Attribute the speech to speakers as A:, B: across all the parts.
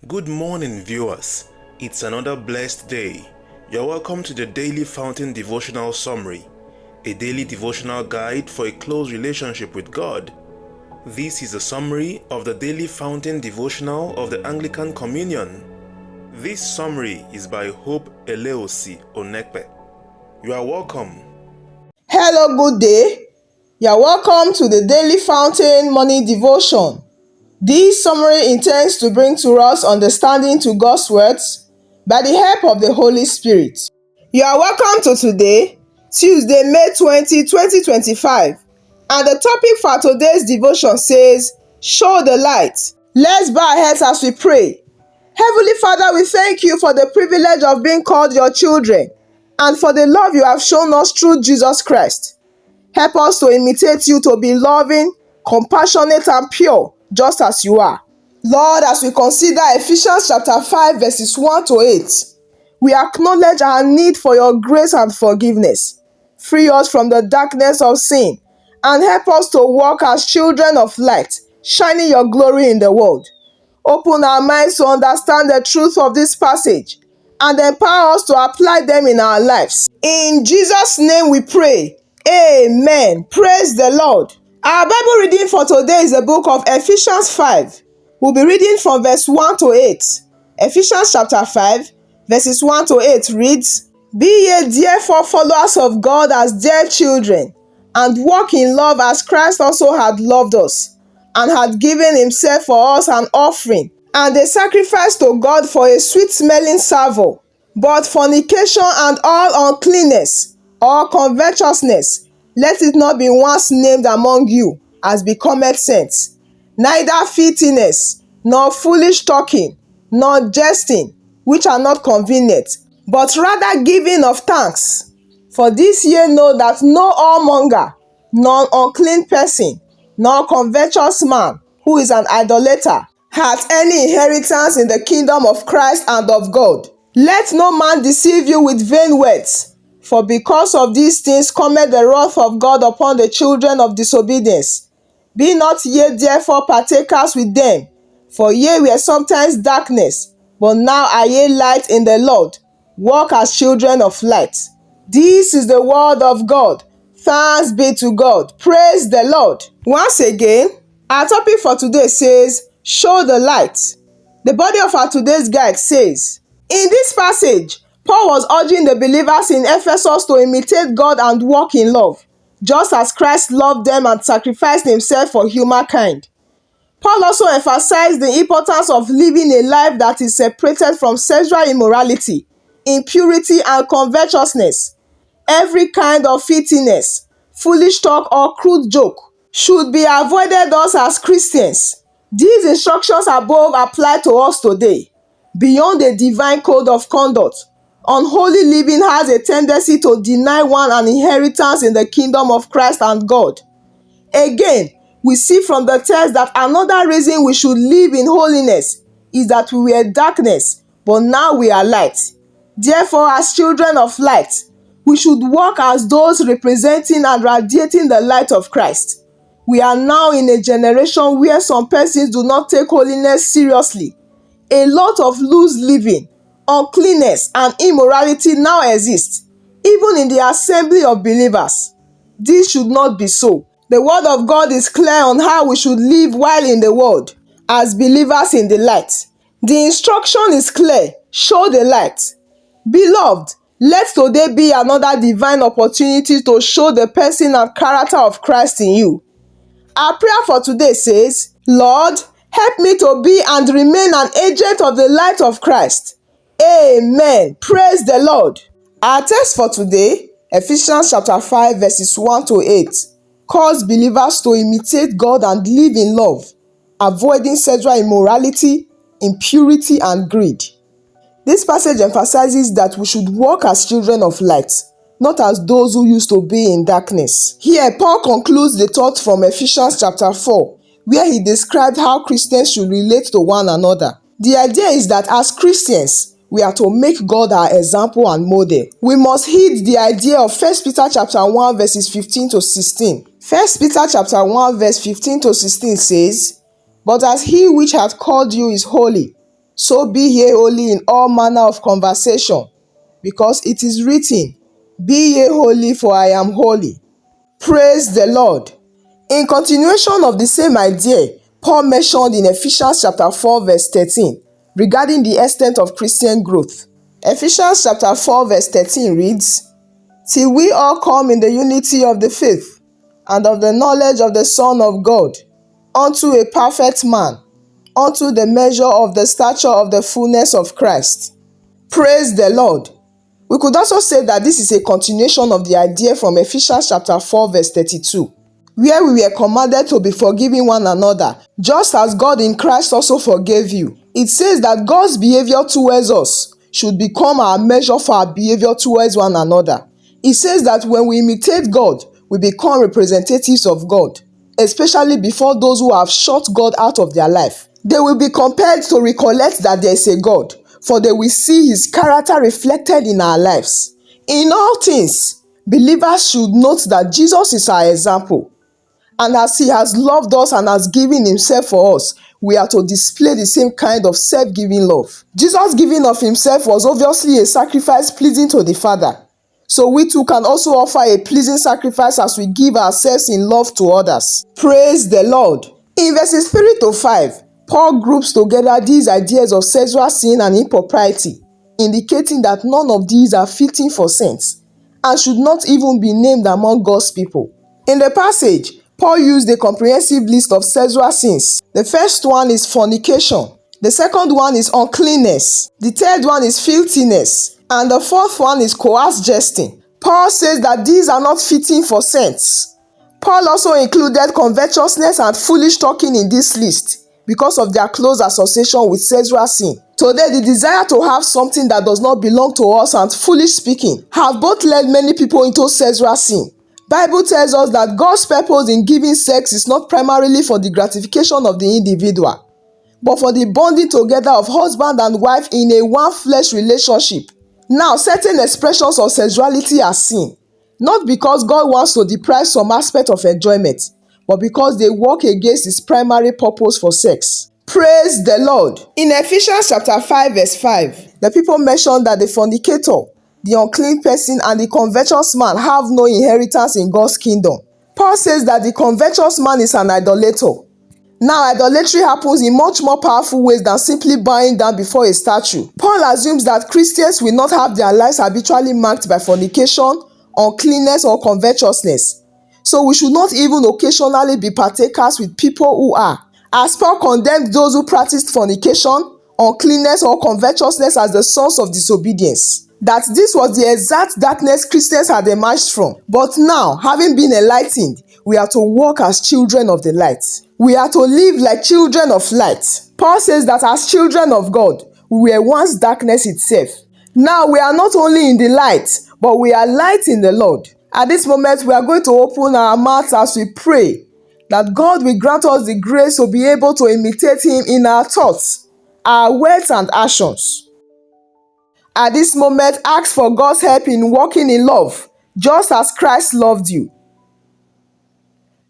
A: Good morning, viewers. It's another blessed day. You're welcome to the Daily Fountain Devotional Summary, a daily devotional guide for a close relationship with God. This is a summary of the Daily Fountain Devotional of the Anglican Communion. This summary is by Hope Eleosi Onekpe. You are welcome.
B: Hello, good day. You are welcome to the Daily Fountain Morning Devotion. This summary intends to bring to us understanding to God's words by the help of the Holy Spirit. You are welcome to today, Tuesday, May 20, 2025. And the topic for today's devotion says, Show the Light. Let's bow our heads as we pray. Heavenly Father, we thank you for the privilege of being called your children and for the love you have shown us through Jesus Christ. Help us to imitate you, to be loving, compassionate, and pure, just as you are. Lord, as we consider Ephesians chapter 5, verses 1 to 8, we acknowledge our need for your grace and forgiveness. Free us from the darkness of sin and help us to walk as children of light, shining your glory in the world. Open our minds to understand the truth of this passage and empower us to apply them in our lives. In Jesus' name we pray. Amen. Praise the Lord. Our Bible reading for today is the book of Ephesians 5. We'll be reading from verse 1 to 8. Ephesians chapter 5, verses 1 to 8 reads, Be ye therefore followers of God as dear children, and walk in love as Christ also had loved us, and had given himself for us an offering, and a sacrifice to God for a sweet-smelling savour. But fornication and all uncleanness, or covetousness, let it not be once named among you, as becometh saints. Neither filthiness, nor foolish talking, nor jesting, which are not convenient, but rather giving of thanks. For this ye know that no whoremonger, nor unclean person, nor covetous man, who is an idolater, hath any inheritance in the kingdom of Christ and of God. Let no man deceive you with vain words, for because of these things cometh the wrath of God upon the children of disobedience. Be not ye therefore partakers with them, for ye were sometimes darkness, but now are ye light in the Lord. Walk as children of light. This is the word of God. Thanks be to God. Praise the Lord. Once again, our topic for today says, Show the light. The body of our today's guide says, in this passage, Paul was urging the believers in Ephesus to imitate God and walk in love, just as Christ loved them and sacrificed himself for humankind. Paul also emphasized the importance of living a life that is separated from sexual immorality, impurity, and covetousness. Every kind of filthiness, foolish talk, or crude joke should be avoided us as Christians. These instructions above apply to us today. Beyond a divine code of conduct, unholy living has a tendency to deny one an inheritance in the kingdom of Christ and God. Again, we see from the text that another reason we should live in holiness is that we were darkness, but now we are light. Therefore, as children of light, we should walk as those representing and radiating the light of Christ. We are now in a generation where some persons do not take holiness seriously. A lot of loose living, uncleanness, and immorality now exist, even in the assembly of believers. This should not be so. The word of God is clear on how we should live while in the world, as believers in the light. The instruction is clear: show the light. Beloved, let today be another divine opportunity to show the person and character of Christ in you. Our prayer for today says, Lord, help me to be and remain an agent of the light of Christ. Amen. Praise the Lord. Our text for today, Ephesians chapter 5, verses 1 to 8, calls believers to imitate God and live in love, avoiding sexual immorality, impurity, and greed. This passage emphasizes that we should walk as children of light, not as those who used to be in darkness. Here, Paul concludes the thought from Ephesians chapter 4, where he described how Christians should relate to one another. The idea is that as Christians, we are to make God our example and model. We must heed the idea of 1 Peter chapter 1 verses 15 to 16. 1 Peter chapter 1 verse 15 to 16 says, But as he which hath called you is holy, So be ye holy in all manner of conversation, because it is written, Be ye holy, for I am holy. Praise the Lord. In continuation of the same idea, Paul mentioned in Ephesians chapter 4 verse 13 regarding the extent of Christian growth. Ephesians chapter 4 verse 13 reads, Till we all come in the unity of the faith and of the knowledge of the Son of God, unto a perfect man, unto the measure of the stature of the fullness of Christ. Praise the Lord. We could also say that this is a continuation of the idea from Ephesians chapter 4 verse 32, where we were commanded to be forgiving one another, just as God in Christ also forgave you. It says that God's behavior towards us should become our measure for our behavior towards one another. It says that when we imitate God, we become representatives of God, especially before those who have shut God out of their life. They will be compelled to recollect that there is a God, for they will see His character reflected in our lives. In all things, believers should note that Jesus is our example, and as He has loved us and has given Himself for us, we are to display the same kind of self-giving love. Jesus' giving of Himself was obviously a sacrifice pleasing to the Father. So we too can also offer a pleasing sacrifice as we give ourselves in love to others. Praise the Lord. In verses 3 to 5, Paul groups together these ideas of sexual sin and impropriety, indicating that none of these are fitting for saints and should not even be named among God's people. In the passage, Paul used a comprehensive list of sexual sins. The first one is fornication. The second one is uncleanness. The third one is filthiness. And the fourth one is coarse jesting. Paul says that these are not fitting for saints. Paul also included covetousness and foolish talking in this list because of their close association with sexual sin. Today, the desire to have something that does not belong to us and foolish speaking have both led many people into sexual sin. Bible tells us that God's purpose in giving sex is not primarily for the gratification of the individual, but for the bonding together of husband and wife in a one-flesh relationship. Now, certain expressions of sexuality are sin, not because God wants to deprive some aspect of enjoyment, but because they work against His primary purpose for sex. Praise the Lord. In Ephesians chapter 5 verse 5, the people mentioned that the fornicator, the unclean person, and the covetous man have no inheritance in God's kingdom. Paul says that the covetous man is an idolater. Now, idolatry happens in much more powerful ways than simply bowing down before a statue. Paul assumes that Christians will not have their lives habitually marked by fornication, uncleanness, or covetousness. So we should not even occasionally be partakers with people who are. As Paul condemned those who practiced fornication, uncleanness, or covetousness as the sons of disobedience, that this was the exact darkness Christians had emerged from. But now, having been enlightened, we are to walk as children of the light. We are to live like children of light. Paul says that as children of God, we were once darkness itself. Now we are not only in the light, but we are light in the Lord. At this moment, we are going to open our mouths as we pray that God will grant us the grace to be able to imitate Him in our thoughts, our words, and actions. At this moment, ask for God's help in walking in love, just as Christ loved you.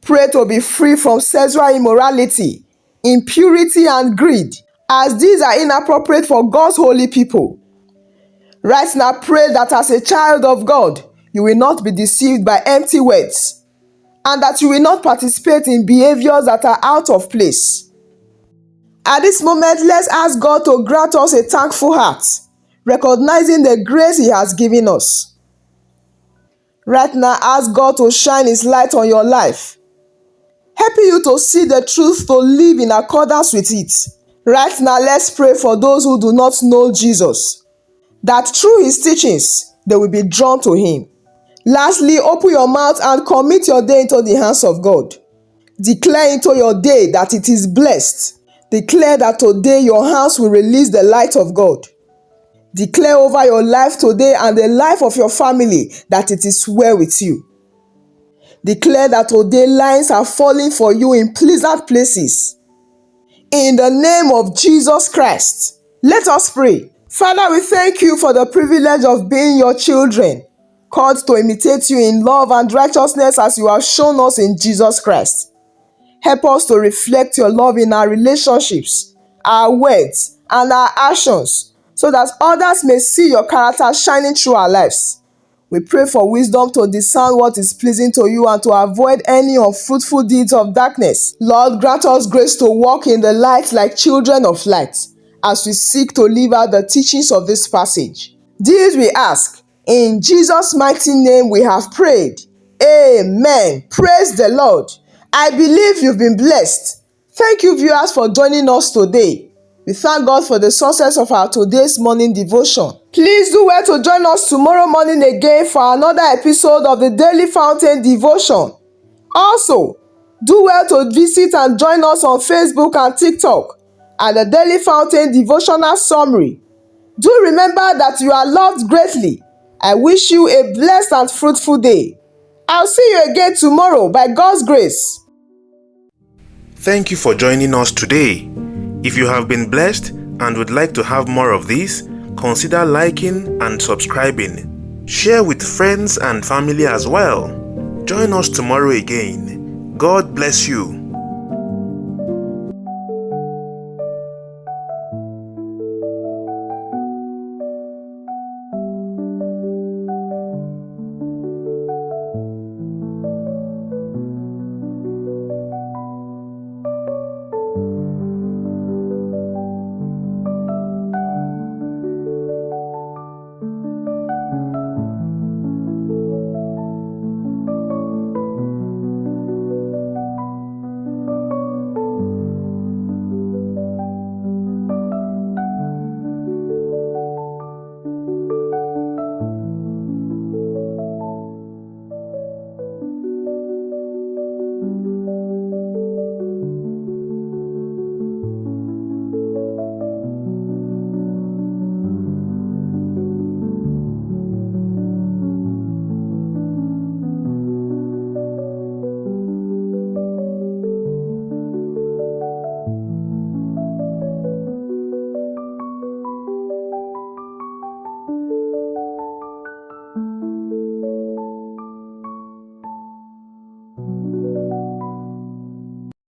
B: Pray to be free from sexual immorality, impurity, and greed, as these are inappropriate for God's holy people. Right now, pray that as a child of God, you will not be deceived by empty words, and that you will not participate in behaviors that are out of place. At this moment, let's ask God to grant us a thankful heart, recognizing the grace He has given us. Right now, ask God to shine His light on your life, helping you to see the truth, to live in accordance with it. Right now, let's pray for those who do not know Jesus, that through His teachings, they will be drawn to Him. Lastly, open your mouth and commit your day into the hands of God. Declare into your day that it is blessed. Declare that today your hands will release the light of God. Declare over your life today and the life of your family that it is well with you. Declare that today lines are falling for you in pleasant places. In the name of Jesus Christ, let us pray. Father, we thank You for the privilege of being Your children, called to imitate You in love and righteousness as You have shown us in Jesus Christ. Help us to reflect Your love in our relationships, our words, and our actions, so that others may see your character shining through our lives. We pray for wisdom to discern what is pleasing to you and to avoid any unfruitful deeds of darkness. Lord, grant us grace to walk in the light like children of light as we seek to live out the teachings of this passage. These we ask. In Jesus' mighty name we have prayed. Amen. Praise the Lord. I believe you've been blessed. Thank you, viewers, for joining us today. We thank God for the success of our today's morning devotion. Please do well to join us tomorrow morning again for another episode of the Daily Fountain Devotion. Also, do well to visit and join us on Facebook and TikTok at the Daily Fountain Devotional Summary. Do remember that you are loved greatly. I wish you a blessed and fruitful day. I'll see you again tomorrow by God's grace.
A: Thank you for joining us today. If you have been blessed and would like to have more of this, consider liking and subscribing. Share with friends and family as well. Join us tomorrow again. God bless you.